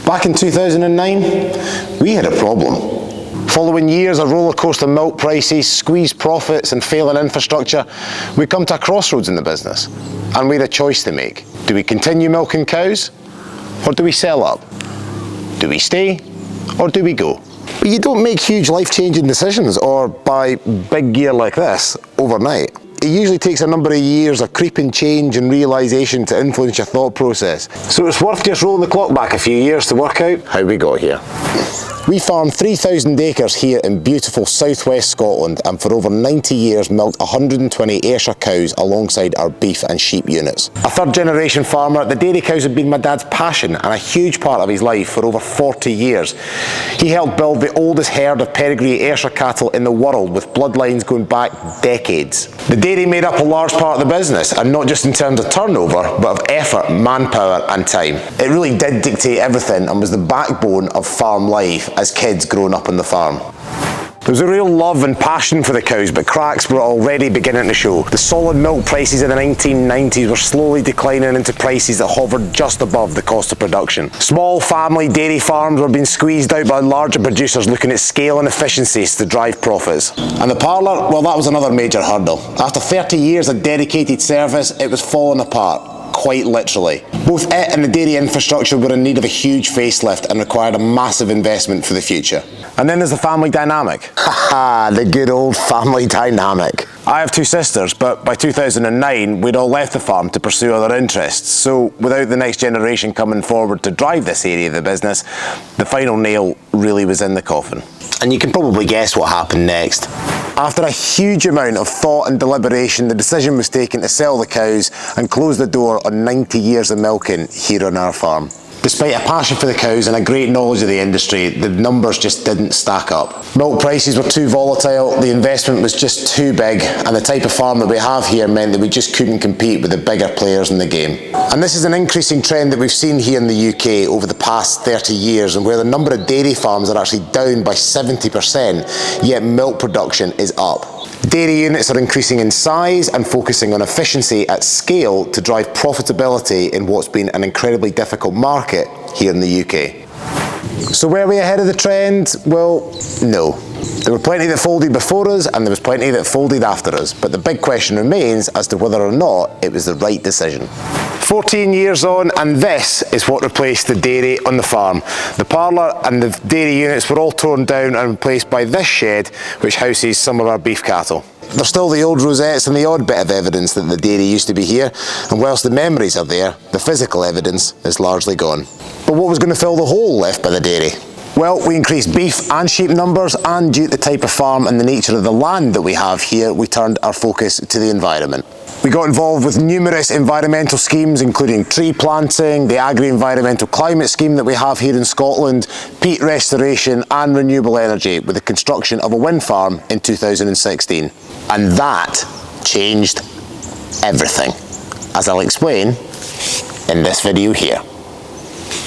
Back in 2009, we had a problem. Following years of rollercoaster milk prices, squeezed profits and failing infrastructure, we come to a crossroads in the business, and we had a choice to make. Do we continue milking cows, or do we sell up? Do we stay, or do we go? But you don't make huge life-changing decisions or buy big gear like this overnight. It usually takes a number of years of creeping change and realisation to influence your thought process. So it's worth just rolling the clock back a few years to work out how we got here. We farm 3,000 acres here in beautiful southwest Scotland, and for over 90 years milked 120 Ayrshire cows alongside our beef and sheep units. A third generation farmer, the dairy cows have been my dad's passion and a huge part of his life for over 40 years. He helped build the oldest herd of pedigree Ayrshire cattle in the world, with bloodlines going back decades. The dairy made up a large part of the business, and not just in terms of turnover, but of effort, manpower and time. It really did dictate everything and was the backbone of farm life as kids growing up on the farm. There was a real love and passion for the cows, but cracks were already beginning to show. The solid milk prices in the 1990s were slowly declining into prices that hovered just above the cost of production. Small family dairy farms were being squeezed out by larger producers looking at scale and efficiencies to drive profits. And the parlour, well, that was another major hurdle. After 30 years of dedicated service, it was falling apart. Quite literally. Both it and the dairy infrastructure were in need of a huge facelift and required a massive investment for the future. And then there's the family dynamic. Haha, the good old family dynamic. I have two sisters, but by 2009 we'd all left the farm to pursue other interests, so without the next generation coming forward to drive this area of the business, the final nail really was in the coffin. And you can probably guess what happened next. After a huge amount of thought and deliberation, the decision was taken to sell the cows and close the door on 90 years of milking here on our farm. Despite a passion for the cows and a great knowledge of the industry, the numbers just didn't stack up. Milk prices were too volatile, the investment was just too big, and the type of farm that we have here meant that we just couldn't compete with the bigger players in the game. And this is an increasing trend that we've seen here in the UK over the past 30 years, and where the number of dairy farms are actually down by 70%, yet milk production is up. Dairy units are increasing in size and focusing on efficiency at scale to drive profitability in what's been an incredibly difficult market here in the UK. So were we ahead of the trend? Well, no. There were plenty that folded before us and there was plenty that folded after us, but the big question remains as to whether or not it was the right decision. 14 years on, and this is what replaced the dairy on the farm. The parlour and the dairy units were all torn down and replaced by this shed, which houses some of our beef cattle. There's still the old rosettes and the odd bit of evidence that the dairy used to be here, and whilst the memories are there, the physical evidence is largely gone. But what was going to fill the hole left by the dairy? Well, we increased beef and sheep numbers, and due to the type of farm and the nature of the land that we have here, we turned our focus to the environment. We got involved with numerous environmental schemes, including tree planting, the agri-environmental climate scheme that we have here in Scotland, peat restoration and renewable energy, with the construction of a wind farm in 2016. And that changed everything, as I'll explain in this video here.